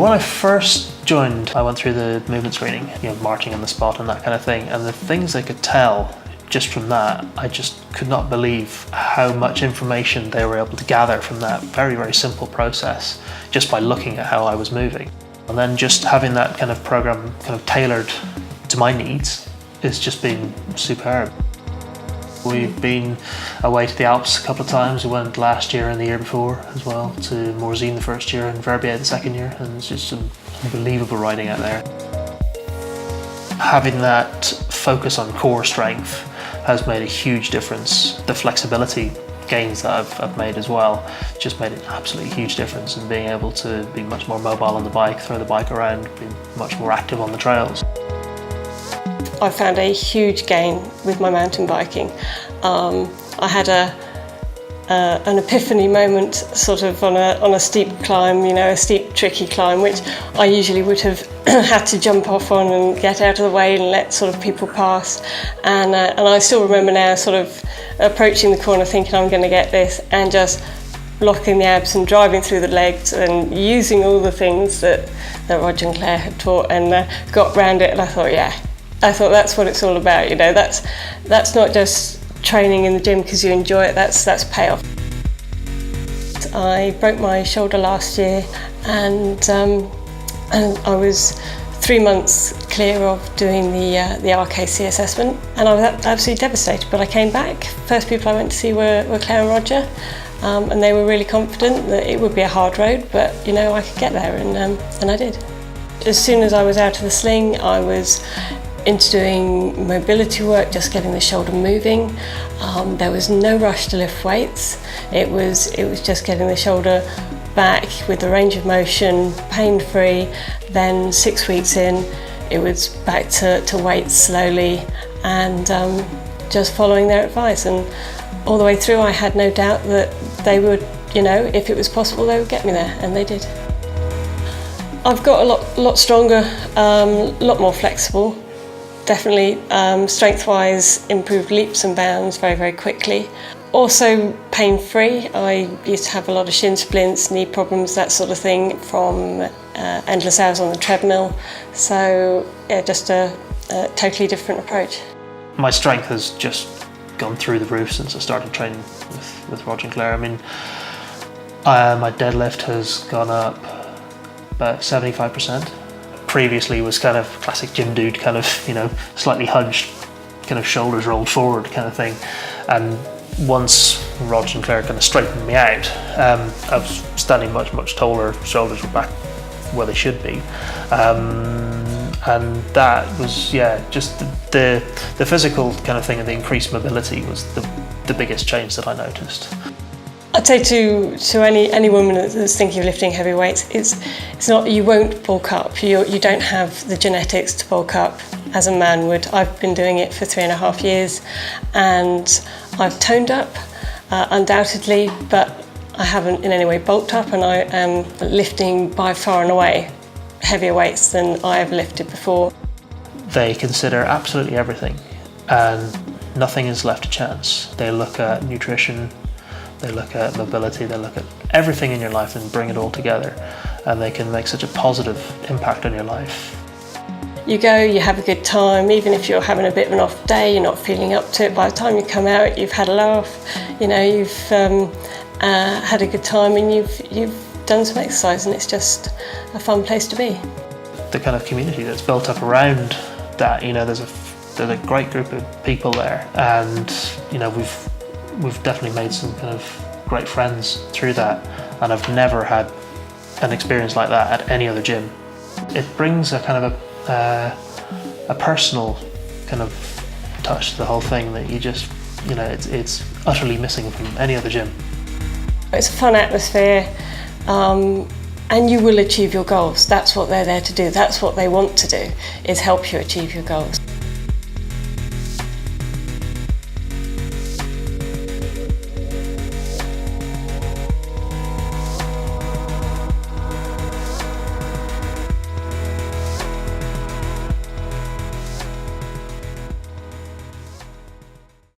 When I first joined, I went through the movement screening, marching on the spot and that kind of thing, and the things I could tell just from that, I just could not believe how much information they were able to gather from that very, very simple process, just by looking at how I was moving. And then just having that kind of program kind of tailored to my needs has just been superb. We've been away to the Alps a couple of times. We went last year and the year before as well, to Morzine the first year and Verbier the second year, and it's just some unbelievable riding out there. Having that focus on core strength has made a huge difference. The flexibility gains that I've made as well just made an absolutely huge difference in being able to be much more mobile on the bike, throw the bike around, be much more active on the trails. I found a huge gain with my mountain biking. I had an epiphany moment sort of on a steep climb, a steep tricky climb, which I usually would have had to jump off on and get out of the way and let sort of people pass. And I still remember now sort of approaching the corner thinking I'm going to get this, and just locking the abs and driving through the legs and using all the things that Roger and Claire had taught, and got round it, and I thought that's what it's all about. That's not just training in the gym because you enjoy it, that's payoff. I broke my shoulder last year, and I was 3 months clear of doing the RKC assessment, and I was absolutely devastated. But I came back. First people I went to see were Claire and Roger, and they were really confident that it would be a hard road, but I could get there, and I did. As soon as I was out of the sling, I was into doing mobility work, just getting the shoulder moving. There was no rush to lift weights. It was just getting the shoulder back with the range of motion, pain-free. Then 6 weeks in, it was back to weights slowly, and just following their advice. And all the way through, I had no doubt that they would, if it was possible, they would get me there, and they did. I've got a lot stronger, a lot more flexible. Definitely, strength-wise, improved leaps and bounds very, very quickly. Also pain-free. I used to have a lot of shin splints, knee problems, that sort of thing, from endless hours on the treadmill. So yeah, just a totally different approach. My strength has just gone through the roof since I started training with Roger and Claire. I mean, my deadlift has gone up about 75%. Previously was kind of classic gym dude, kind of, slightly hunched, kind of shoulders rolled forward kind of thing. And once Roger and Claire kind of straightened me out, I was standing much, much taller, shoulders were back where they should be. And that was, just the physical kind of thing, and the increased mobility was the biggest change that I noticed. I'd say to any woman that's thinking of lifting heavy weights, it's not, you won't bulk up. You don't have the genetics to bulk up as a man would. I've been doing it for 3.5 years, and I've toned up, undoubtedly, but I haven't in any way bulked up, and I am lifting by far and away heavier weights than I have lifted before. They consider absolutely everything, and nothing is left to chance. They look at nutrition, they look at mobility, they look at everything in your life and bring it all together, and they can make such a positive impact on your life. You go, you have a good time, even if you're having a bit of an off day, you're not feeling up to it. By the time you come out, you've had a laugh, you've had a good time, and you've done some exercise, and it's just a fun place to be. The kind of community that's built up around that, there's a great group of people there, and we've definitely made some kind of great friends through that, and I've never had an experience like that at any other gym. It brings a kind of a personal kind of touch to the whole thing that you just, it's utterly missing from any other gym. It's a fun atmosphere, and you will achieve your goals. That's what they're there to do. That's what they want to do, is help you achieve your goals.